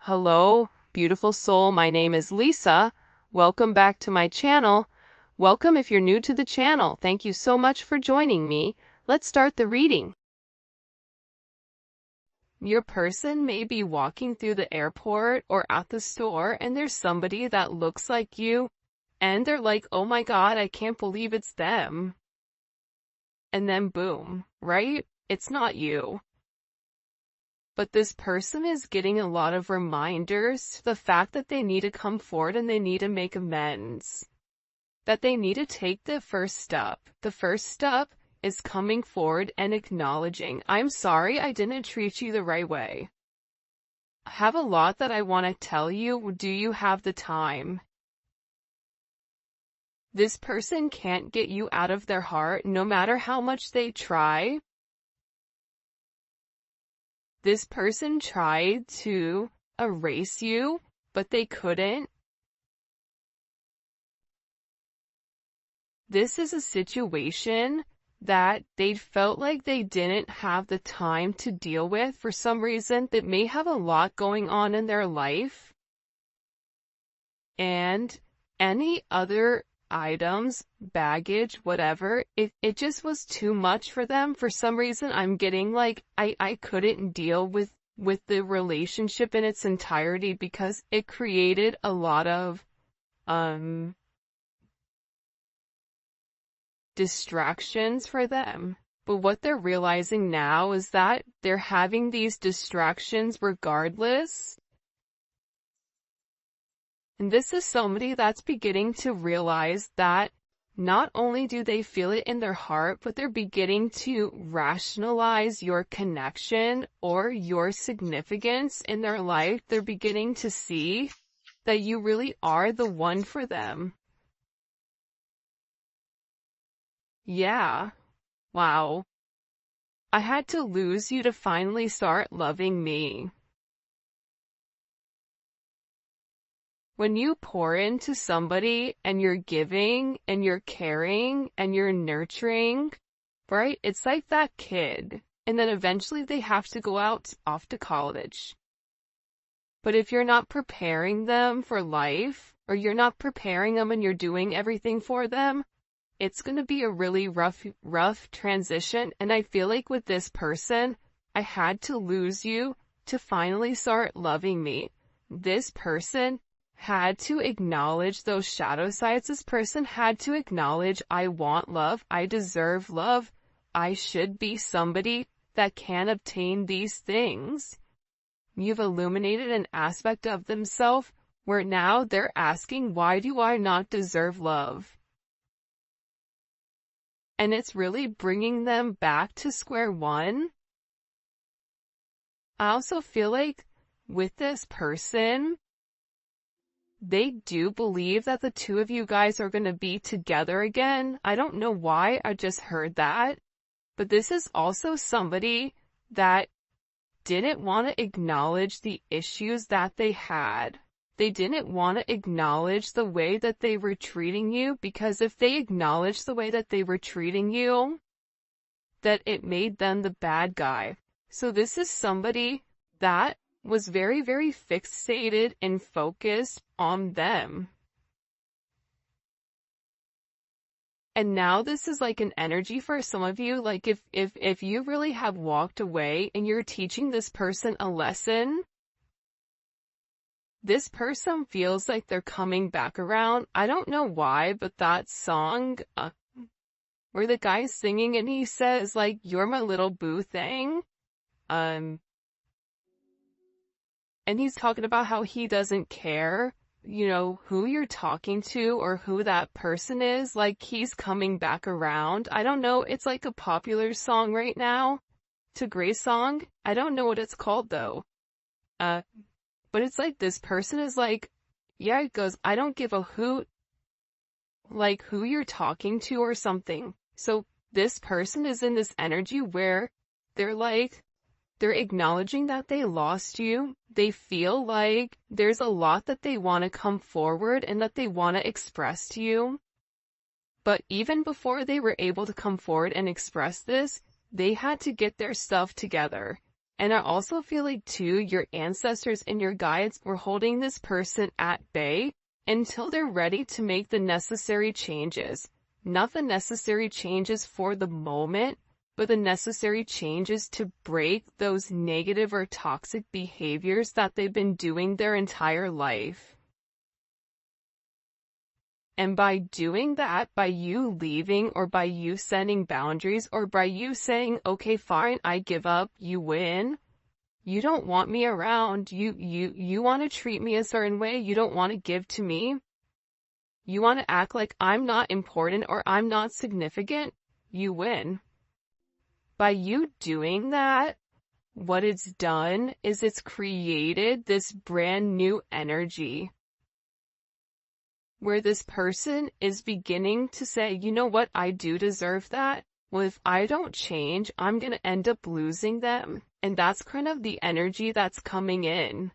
Hello, beautiful soul. My name is Lisa. Welcome back to my channel. Welcome if you're new to the channel. Thank you so much for joining me. Let's start the reading. Your person may be walking through the airport or at the store and there's somebody that looks like you and they're like, oh my God, I can't believe it's them. And then boom, right? It's not you. But this person is getting a lot of reminders to the fact that they need to come forward and they need to make amends. That they need to take the first step. The first step is coming forward and acknowledging, I'm sorry I didn't treat you the right way. I have a lot that I want to tell you. Do you have the time? This person can't get you out of their heart no matter how much they try. This person tried to erase you, but they couldn't. This is a situation that they felt like they didn't have the time to deal with for some reason. That may have a lot going on in their life. And any other items, baggage, whatever, it just was too much for them. For some reason, I'm getting like, I couldn't deal with the relationship in its entirety because it created a lot of, distractions for them. But what they're realizing now is that they're having these distractions regardless. And this is somebody that's beginning to realize that not only do they feel it in their heart, but they're beginning to rationalize your connection or your significance in their life. They're beginning to see that you really are the one for them. Yeah. Wow. I had to lose you to finally start loving me. When you pour into somebody and you're giving and you're caring and you're nurturing, right? It's like that kid. And then eventually they have to go out off to college. But if you're not preparing them for life, or you're not preparing them and you're doing everything for them, it's going to be a really rough transition. And I feel like with this person, I had to lose you to finally start loving me. This person had to acknowledge those shadow sides. This person had to acknowledge, I want love, I deserve love, I should be somebody that can obtain these things. You've illuminated an aspect of themselves where now they're asking, why do I not deserve love? And it's really bringing them back to square one. I also feel like with this person, they do believe that the two of you guys are going to be together again. I don't know why, I just heard that. But this is also somebody that didn't want to acknowledge the issues that they had. They didn't want to acknowledge the way that they were treating you, because if they acknowledged the way that they were treating you, that it made them the bad guy. So this is somebody that was very, very fixated and focused on them. And now this is like an energy for some of you, like if you really have walked away and you're teaching this person a lesson, this person feels like they're coming back around. I don't know why, but that song, where the guy's singing and he says like, you're my little boo thing, and he's talking about how he doesn't care, you know, who you're talking to or who that person is. Like, he's coming back around. I don't know. It's like a popular song right now. It's a great song. I don't know what it's called though. But it's like this person is like, yeah, it goes, I don't give a hoot, like who you're talking to or something. So this person is in this energy where they're like, they're acknowledging that they lost you. They feel like there's a lot that they want to come forward and that they want to express to you. But even before they were able to come forward and express this, they had to get their stuff together. And I also feel like too, your ancestors and your guides were holding this person at bay until they're ready to make the necessary changes. Not the necessary changes for the moment, but the necessary changes to break those negative or toxic behaviors that they've been doing their entire life. And by doing that, by you leaving, or by you setting boundaries, or by you saying, okay, fine, I give up, you win. You don't want me around. You want to treat me a certain way. You don't want to give to me. You want to act like I'm not important or I'm not significant. You win. By you doing that, what it's done is it's created this brand new energy where this person is beginning to say, you know what, I do deserve that. Well, if I don't change, I'm going to end up losing them. And that's kind of the energy that's coming in.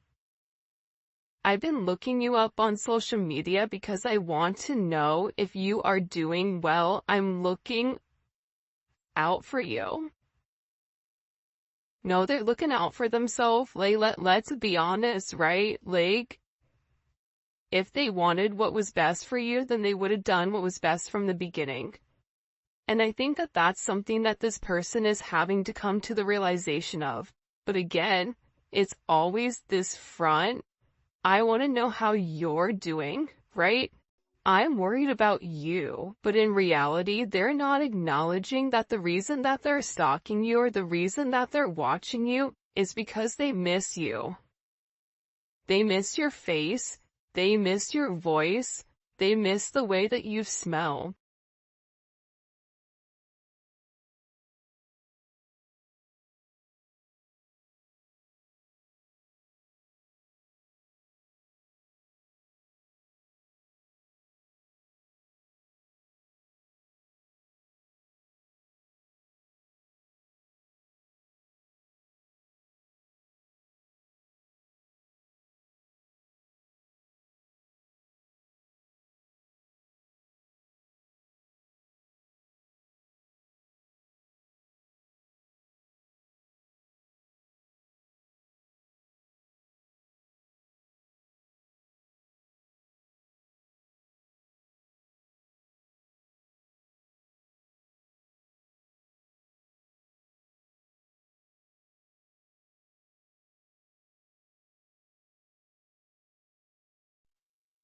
I've been looking you up on social media because I want to know if you are doing well. I'm looking out for you. No, they're looking out for themselves. Like, let's be honest, right? Like, if they wanted what was best for you, then they would have done what was best from the beginning. And I think that that's something that this person is having to come to the realization of. But again, it's always this front. I want to know how you're doing, right? I'm worried about you, but in reality, they're not acknowledging that the reason that they're stalking you or the reason that they're watching you is because they miss you. They miss your face. They miss your voice. They miss the way that you smell.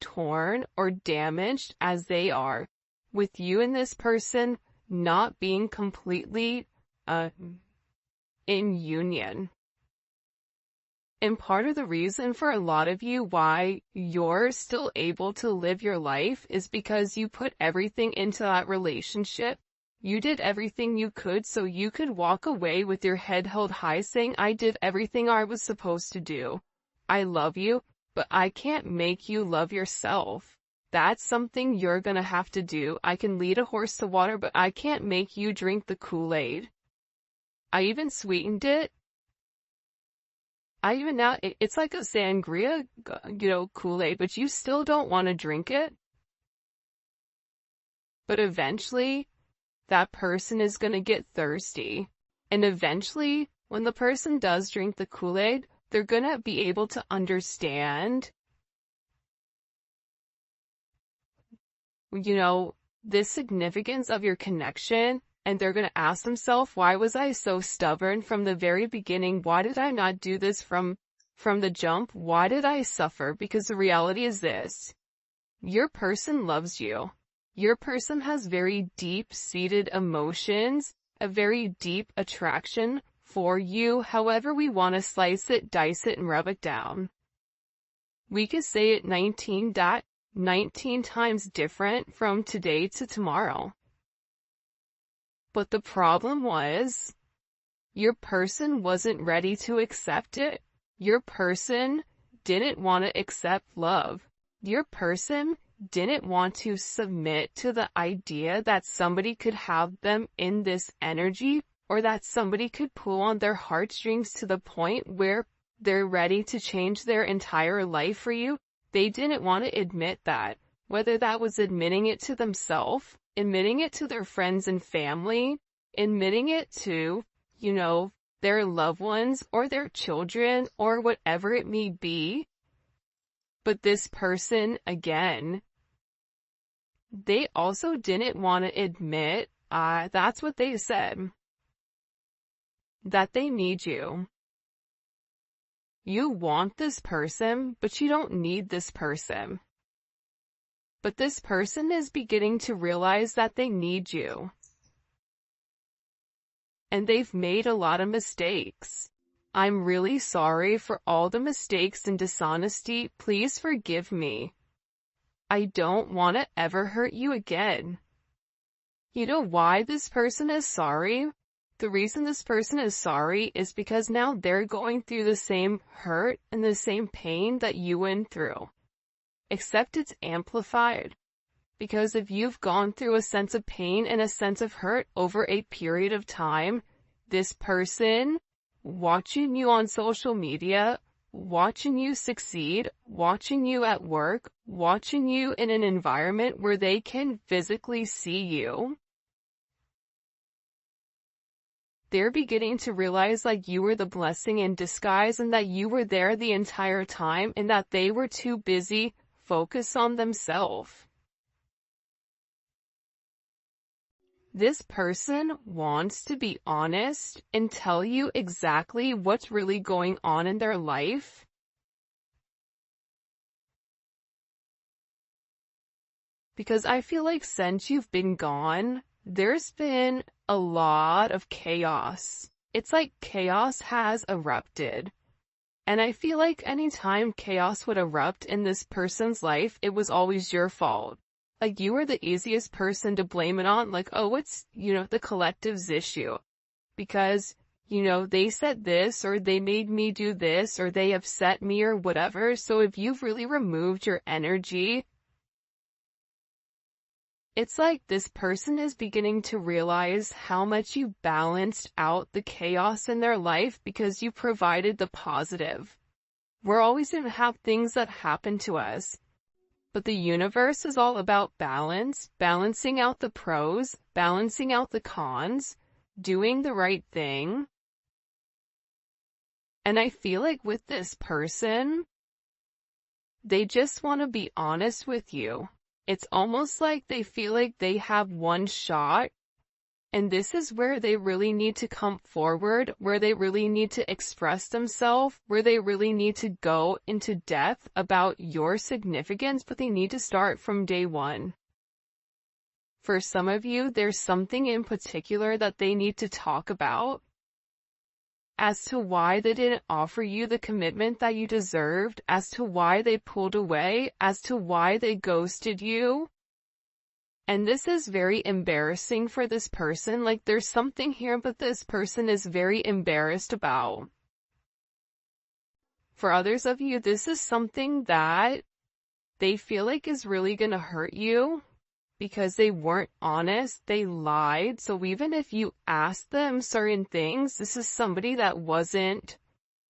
Torn or damaged as they are, with you and this person not being completely in union. And part of the reason for a lot of you why you're still able to live your life is because you put everything into that relationship. You did everything you could so you could walk away with your head held high saying, I did everything I was supposed to do. I love you, but I can't make you love yourself. That's something you're gonna have to do. I can lead a horse to water, but I can't make you drink the Kool-Aid. I even sweetened it. It's like a sangria, Kool-Aid, but you still don't want to drink it. But eventually, that person is going to get thirsty. And eventually, when the person does drink the Kool-Aid, they're going to be able to understand, the significance of your connection. And they're going to ask themselves, why was I so stubborn from the very beginning? Why did I not do this from the jump? Why did I suffer? Because the reality is this. Your person loves you. Your person has very deep-seated emotions, a very deep attraction for you, however we want to slice it, dice it, and rub it down. We could say it 19 times different from today to tomorrow. But the problem was, your person wasn't ready to accept it. Your person didn't want to accept love. Your person didn't want to submit to the idea that somebody could have them in this energy, or that somebody could pull on their heartstrings to the point where they're ready to change their entire life for you. They didn't want to admit that, whether that was admitting it to themselves, admitting it to their friends and family, admitting it to, their loved ones or their children or whatever it may be. But this person, again, they also didn't want to admit, that's what they said, that they need you. You want this person, but you don't need this person. But this person is beginning to realize that they need you. And they've made a lot of mistakes. I'm really sorry for all the mistakes and dishonesty. Please forgive me. I don't want to ever hurt you again. You know why this person is sorry? The reason this person is sorry is because now they're going through the same hurt and the same pain that you went through. Except it's amplified. Because if you've gone through a sense of pain and a sense of hurt over a period of time, this person, watching you on social media, watching you succeed, watching you at work, watching you in an environment where they can physically see you, they're beginning to realize like you were the blessing in disguise and that you were there the entire time and that they were too busy focused on themselves. This person wants to be honest and tell you exactly what's really going on in their life. Because I feel like since you've been gone, there's been a lot of chaos. It's like chaos has erupted. And I feel like anytime chaos would erupt in this person's life, it was always your fault. Like you were the easiest person to blame it on, like, oh, it's, the collective's issue. Because, they said this, or they made me do this, or they upset me, or whatever. So if you've really removed your energy, it's like this person is beginning to realize how much you balanced out the chaos in their life because you provided the positive. We're always going to have things that happen to us. But the universe is all about balance, balancing out the pros, balancing out the cons, doing the right thing. And I feel like with this person, they just want to be honest with you. It's almost like they feel like they have one shot, and this is where they really need to come forward, where they really need to express themselves, where they really need to go into depth about your significance, but they need to start from day one. For some of you, there's something in particular that they need to talk about as to why they didn't offer you the commitment that you deserved, as to why they pulled away, as to why they ghosted you. And this is very embarrassing for this person. Like there's something here, but this person is very embarrassed about. For others of you, this is something that they feel like is really gonna hurt you because they weren't honest, they lied. So even if you asked them certain things, this is somebody that wasn't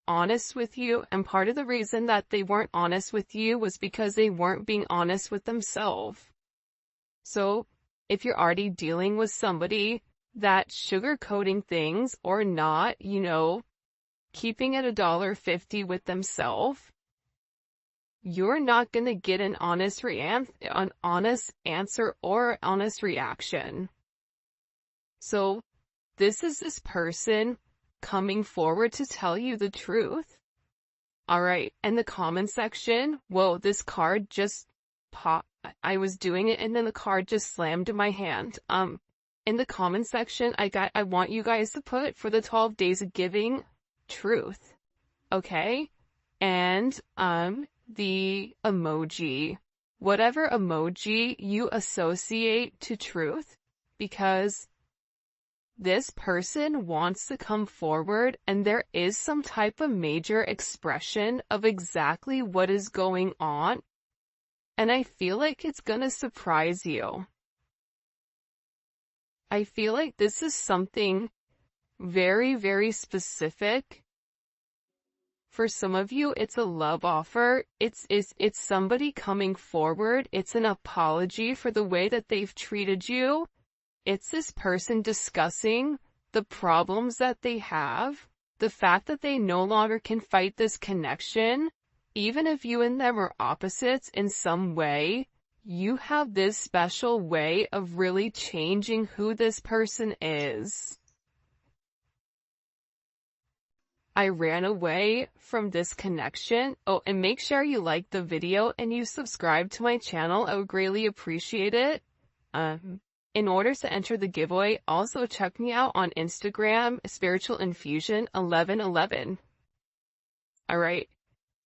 honest with you. And part of the reason that they weren't honest with you was because they weren't being honest with themselves. So, if you're already dealing with somebody that's sugarcoating things or not, keeping it $1.50 with themselves, you're not going to get an honest answer or honest reaction. So, this is this person coming forward to tell you the truth. Alright, in the comment section, whoa, this card just popped. I was doing it and then the card just slammed in my hand. In the comment section, I want you guys to put for the 12 days of giving truth. Okay? And, the emoji. Whatever emoji you associate to truth, because this person wants to come forward and there is some type of major expression of exactly what is going on. And I feel like it's gonna surprise you. I feel like this is something very, very specific. For some of you, it's a love offer. It's somebody coming forward. It's an apology for the way that they've treated you. It's this person discussing the problems that they have. the fact that they no longer can fight this connection, even if you and them are opposites in some way, you have this special way of really changing who this person is. I ran away from this connection. Oh, and make sure you like the video and you subscribe to my channel. I would greatly appreciate it. In order to enter the giveaway, also check me out on Instagram, Spiritual Infusion 1111. Alright.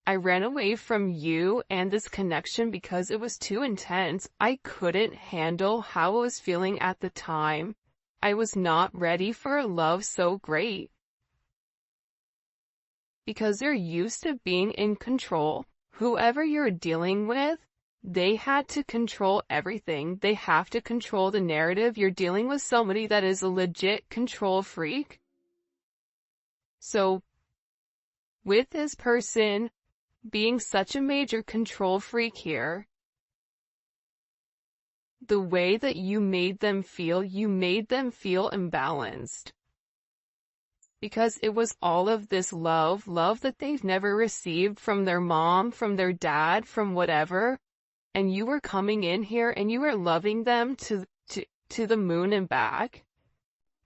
I ran away from you and this connection because it was too intense. I couldn't handle how I was feeling at the time. I was not ready for a love so great. Because they're used to being in control. Whoever you're dealing with, they had to control everything. They have to control the narrative. You're dealing with somebody that is a legit control freak. So, with this person being such a major control freak here, the way that you made them feel imbalanced. Because it was all of this love that they've never received from their mom, from their dad, from whatever. And you were coming in here and you were loving them to the moon and back.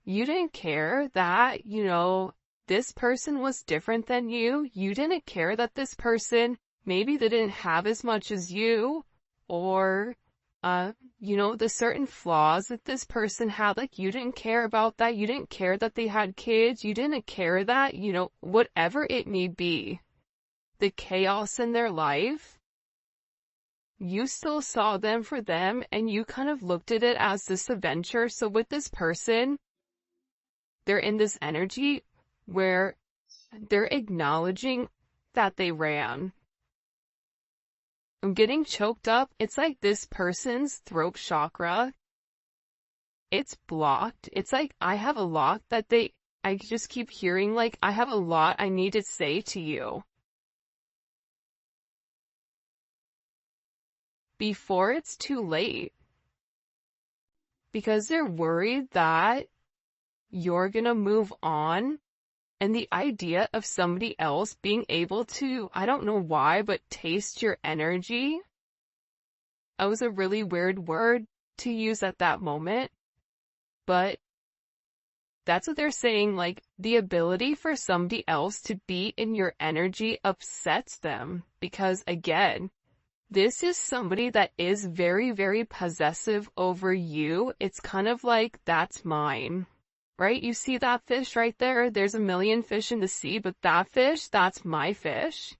You didn't care that, this person was different than you. You didn't care that this person, maybe they didn't have as much as you, or, the certain flaws that this person had, like, you didn't care about that. You didn't care that they had kids. You didn't care that, whatever it may be, the chaos in their life, you still saw them for them, and you kind of looked at it as this adventure. So with this person, they're in this energy where they're acknowledging that they ran. I'm getting choked up. It's like this person's throat chakra, it's blocked. It's like I have a lot that I just keep hearing, like, I have a lot I need to say to you before it's too late. Because they're worried that you're gonna move on. And the idea of somebody else being able to, I don't know why, but taste your energy. That was a really weird word to use at that moment. But that's what they're saying, like, the ability for somebody else to be in your energy upsets them. Because again, this is somebody that is very, very possessive over you. It's kind of like, that's mine. Right? You see that fish right there? There's a million fish in the sea, but that fish, that's my fish.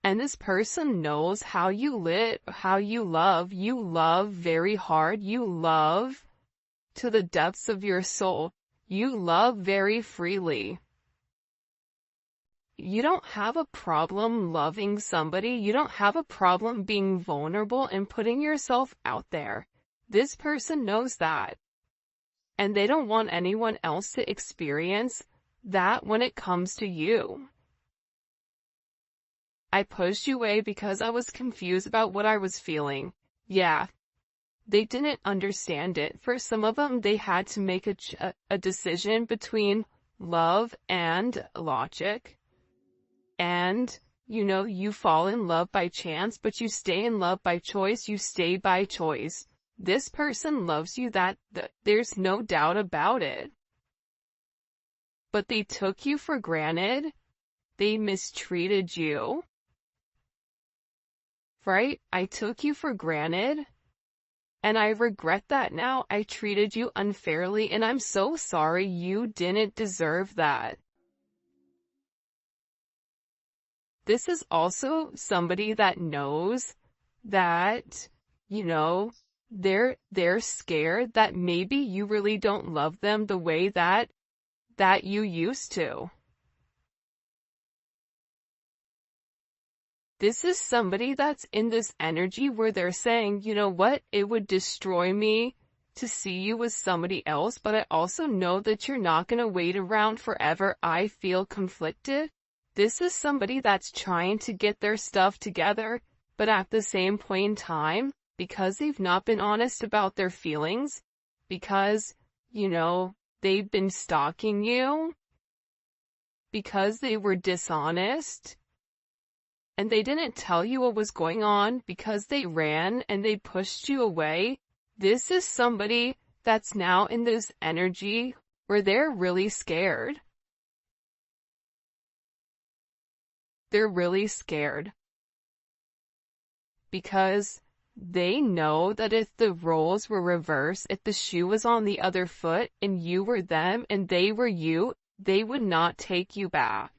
And this person knows how you how you love. You love very hard. You love to the depths of your soul. You love very freely. You don't have a problem loving somebody. You don't have a problem being vulnerable and putting yourself out there. This person knows that. And they don't want anyone else to experience that when it comes to you. I pushed you away because I was confused about what I was feeling. Yeah. They didn't understand it. For some of them, they had to make a decision between love and logic. And, you fall in love by chance, but you stay in love by choice. You stay by choice. This person loves you, there's no doubt about it. But they took you for granted. They mistreated you. Right? I took you for granted. And I regret that now. I treated you unfairly, and I'm so sorry. You didn't deserve that. This is also somebody that knows that, they're scared that maybe you really don't love them the way that you used to. This is somebody that's in this energy where they're saying, you know what, it would destroy me to see you with somebody else, but I also know that you're not going to wait around forever. I feel conflicted. This is somebody that's trying to get their stuff together, but at the same point in time, because they've not been honest about their feelings, because, they've been stalking you because they were dishonest and they didn't tell you what was going on because they ran and they pushed you away. This is somebody that's now in this energy where they're really scared. They're really scared because they know that if the roles were reversed, if the shoe was on the other foot and you were them and they were you, they would not take you back.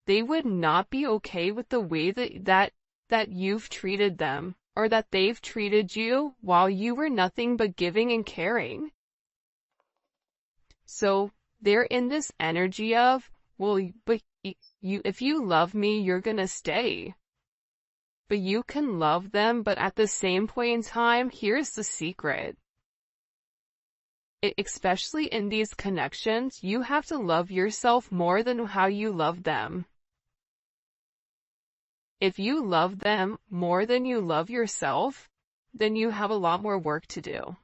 They would not be okay with the way that you've treated them or that they've treated you while you were nothing but giving and caring. So they're in this energy of, well, but if you love me, you're gonna stay. But you can love them, but at the same point in time, here's the secret. Especially in these connections, you have to love yourself more than how you love them. If you love them more than you love yourself, then you have a lot more work to do.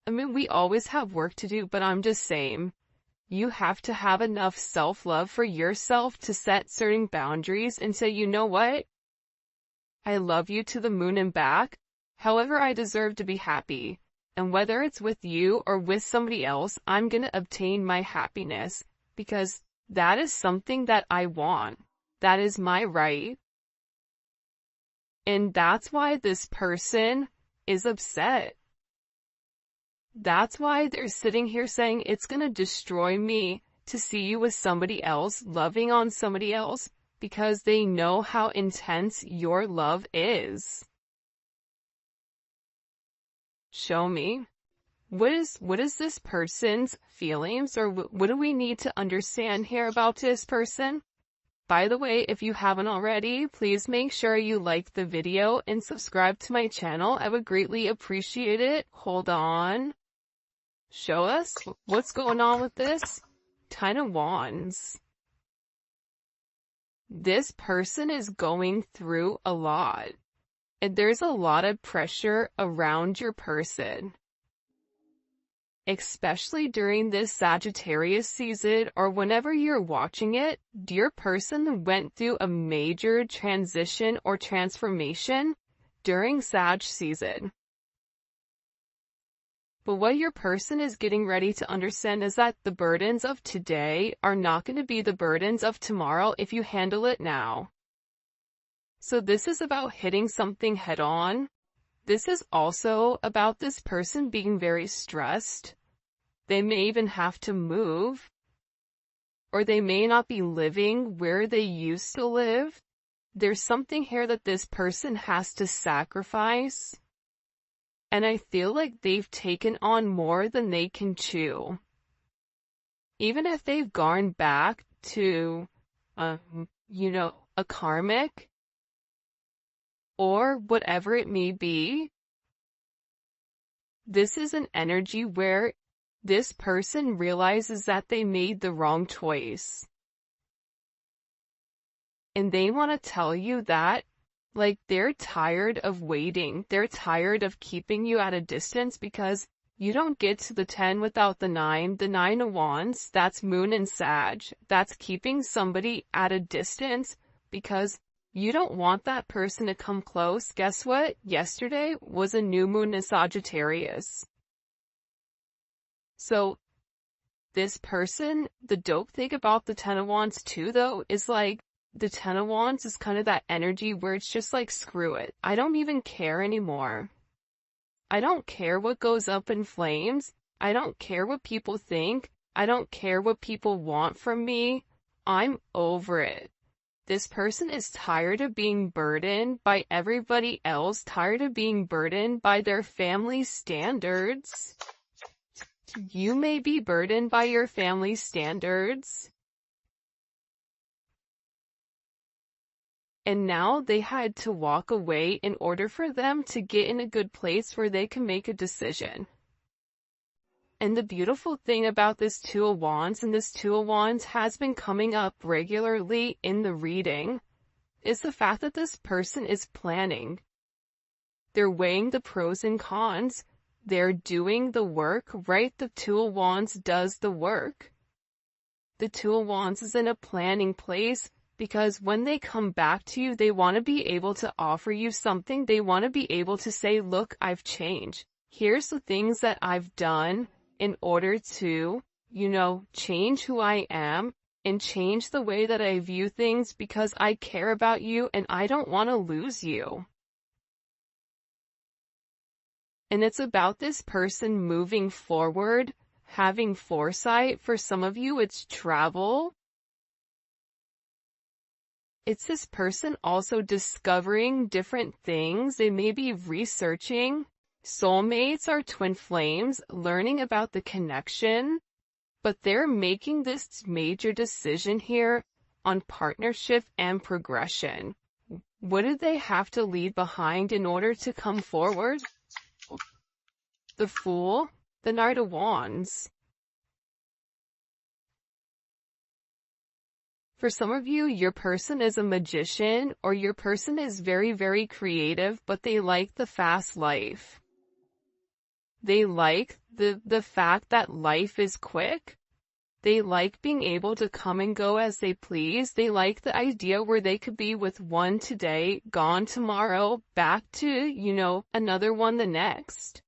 I mean, we always have work to do, but I'm just saying, you have to have enough self-love for yourself to set certain boundaries and say, you know what? I love you to the moon and back. However, I deserve to be happy. And whether it's with you or with somebody else, I'm going to obtain my happiness because that is something that I want. That is my right. And that's why this person is upset. That's why they're sitting here saying it's going to destroy me to see you with somebody else, loving on somebody else, because they know how intense your love is. Show me. What is this person's feelings, or what do we need to understand here about this person? By the way, if you haven't already, please make sure you like the video and subscribe to my channel. I would greatly appreciate it. Hold on. Show us what's going on with this. 10 of Wands. This person is going through a lot. And there's a lot of pressure around your person. Especially during this Sagittarius season or whenever you're watching it, your person went through a major transition or transformation during Sag season. But what your person is getting ready to understand is that the burdens of today are not going to be the burdens of tomorrow if you handle it now. So this is about hitting something head on. This is also about this person being very stressed. They may even have to move, or they may not be living where they used to live. There's something here that this person has to sacrifice. And I feel like they've taken on more than they can chew. Even if they've gone back to, a karmic, or whatever it may be, this is an energy where this person realizes that they made the wrong choice. And they want to tell you that, like, they're tired of waiting. They're tired of keeping you at a distance because you don't get to the 10 without the 9. The 9 of Wands, that's Moon and Sag. That's keeping somebody at a distance because you don't want that person to come close. Guess what? Yesterday was a new moon in Sagittarius. So this person, the dope thing about the 10 of Wands too, though, is like, the 10 of Wands is kind of that energy where it's just like, screw it. I don't even care anymore. I don't care what goes up in flames. I don't care what people think. I don't care what people want from me. I'm over it. This person is tired of being burdened by everybody else, tired of being burdened by their family standards. You may be burdened by your family standards. And now they had to walk away in order for them to get in a good place where they can make a decision. And the beautiful thing about this 2 of Wands, and this 2 of Wands has been coming up regularly in the reading, is the fact that this person is planning. They're weighing the pros and cons. they're doing the work, right? The Two of Wands does the work. The Two of Wands is in a planning place because when they come back to you, they want to be able to offer you something. They want to be able to say, look, I've changed. Here's the things that I've done in order to, change who I am and change the way that I view things because I care about you and I don't want to lose you. And it's about this person moving forward, having foresight. For some of you, it's travel. It's this person also discovering different things. They may be researching. Soulmates are twin flames, learning about the connection. But they're making this major decision here on partnership and progression. What do they have to leave behind in order to come forward? The Fool, the Knight of Wands. For some of you, your person is a magician, or your person is very, very creative, but they like the fast life. They like the fact that life is quick. They like being able to come and go as they please. They like the idea where they could be with one today, gone tomorrow, back to, another one the next.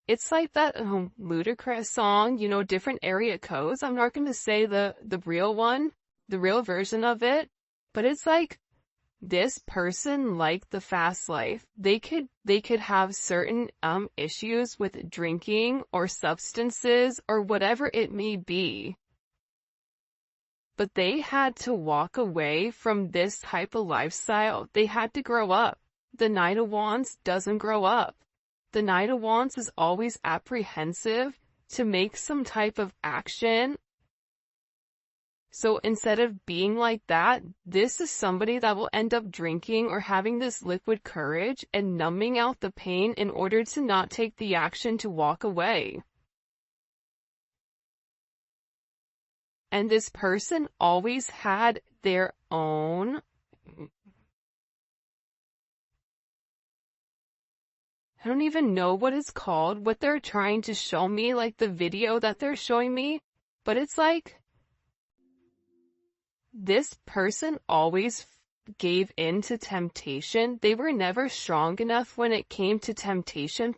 It's like that ludicrous song, different area codes. I'm not going to say the real one, the real version of it, but it's like this person liked the fast life. They could have certain issues with drinking or substances or whatever it may be. But they had to walk away from this type of lifestyle. They had to grow up. The Knight of Wands doesn't grow up. The Knight of Wands is always apprehensive to make some type of action. So instead of being like that, this is somebody that will end up drinking or having this liquid courage and numbing out the pain in order to not take the action to walk away. And this person always had their own I don't even know what it's called, what they're trying to show me, like the video that they're showing me, but it's like this person always gave in to temptation. They were never strong enough when it came to temptation,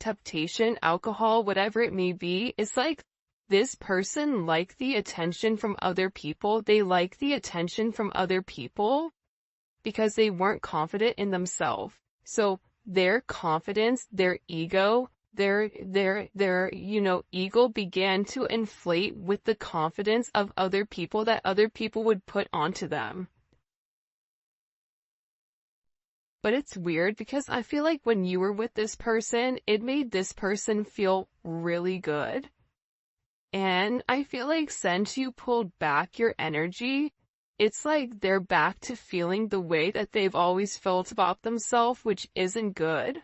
alcohol, whatever it may be. It's like this person liked the attention from other people. They like the attention from other people because they weren't confident in themselves. So their confidence, their ego, their ego began to inflate with the confidence of other people that other people would put onto them. But it's weird because I feel like when you were with this person, it made this person feel really good. And I feel like since you pulled back your energy, it's like they're back to feeling the way that they've always felt about themselves, which isn't good.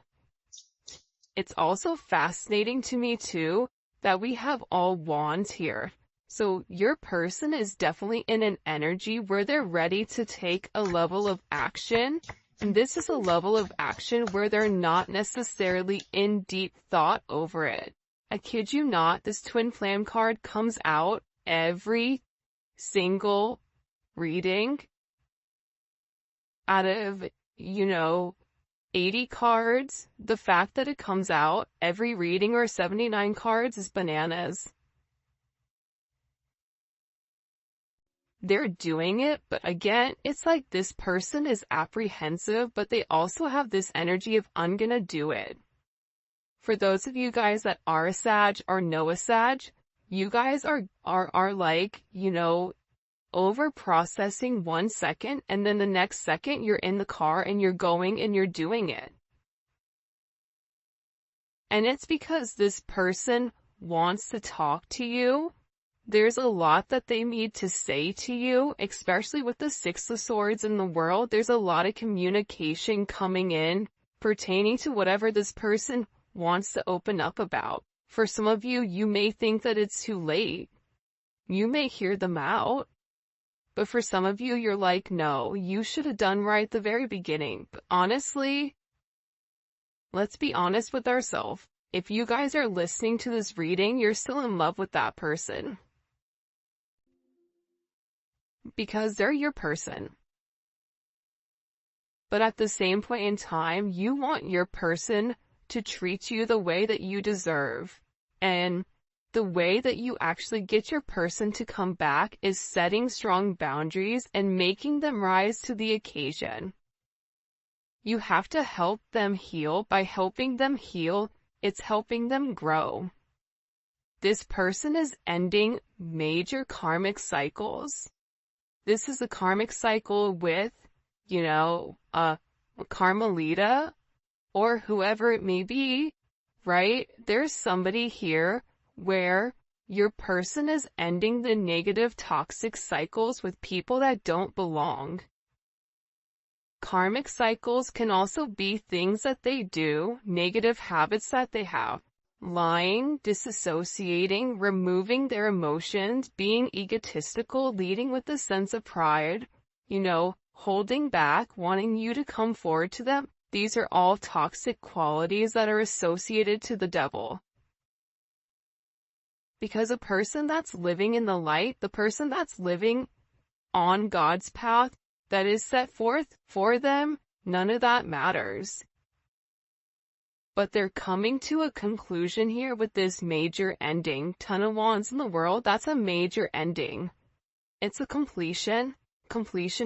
It's also fascinating to me too that we have all wands here. So your person is definitely in an energy where they're ready to take a level of action. And this is a level of action where they're not necessarily in deep thought over it. I kid you not, this twin flame card comes out every single reading out of, 80 cards. The fact that it comes out every reading or 79 cards is bananas. They're doing it, but again, it's like this person is apprehensive, but they also have this energy of, I'm gonna do it. For those of you guys that are a Sag or know a Sag, you guys are like, over processing 1 second, and then the next second you're in the car and you're going and you're doing it. And it's because this person wants to talk to you. There's a lot that they need to say to you, especially with the Six of Swords in the world. There's a lot of communication coming in pertaining to whatever this person wants to open up about. For some of you, you may think that it's too late. You may hear them out. But for some of you, you're like, no, you should have done right at the very beginning. But honestly, let's be honest with ourselves. If you guys are listening to this reading, you're still in love with that person. Because they're your person. But at the same point in time, you want your person to treat you the way that you deserve. And the way that you actually get your person to come back is setting strong boundaries and making them rise to the occasion. You have to help them heal. By helping them heal, it's helping them grow. This person is ending major karmic cycles. This is a karmic cycle with, Carmelita or whoever it may be, right? There's somebody here where your person is ending the negative toxic cycles with people that don't belong. Karmic cycles can also be things that they do, negative habits that they have. Lying, disassociating, removing their emotions, being egotistical, leading with a sense of pride, holding back, wanting you to come forward to them. These are all toxic qualities that are associated to the devil. Because a person that's living in the light, the person that's living on God's path that is set forth for them, none of that matters. But they're coming to a conclusion here with this major ending. Ton of Wands in the world, that's a major ending. It's a completion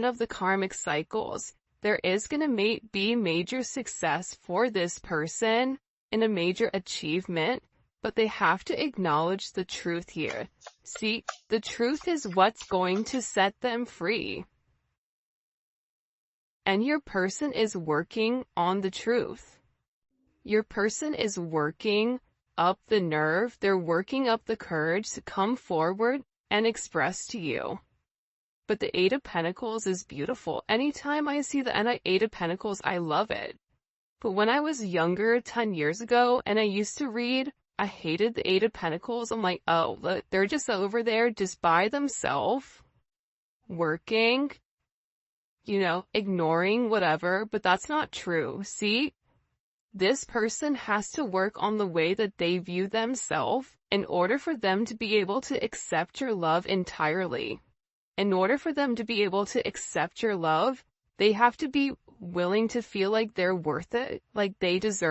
of the karmic cycles. There is going to be major success for this person and a major achievement, but they have to acknowledge the truth here. See, the truth is what's going to set them free. And your person is working on the truth. Your person is working up the nerve. They're working up the courage to come forward and express to you. But the Eight of Pentacles is beautiful. Anytime I see the Eight of Pentacles, I love it. But when I was younger, 10 years ago, and I used to read, I hated the Eight of Pentacles. I'm like, oh, look, they're just over there just by themselves, working, ignoring whatever. But that's not true. See, this person has to work on the way that they view themselves in order for them to be able to accept your love entirely. In order for them to be able to accept your love, they have to be willing to feel like they're worth it, like they deserve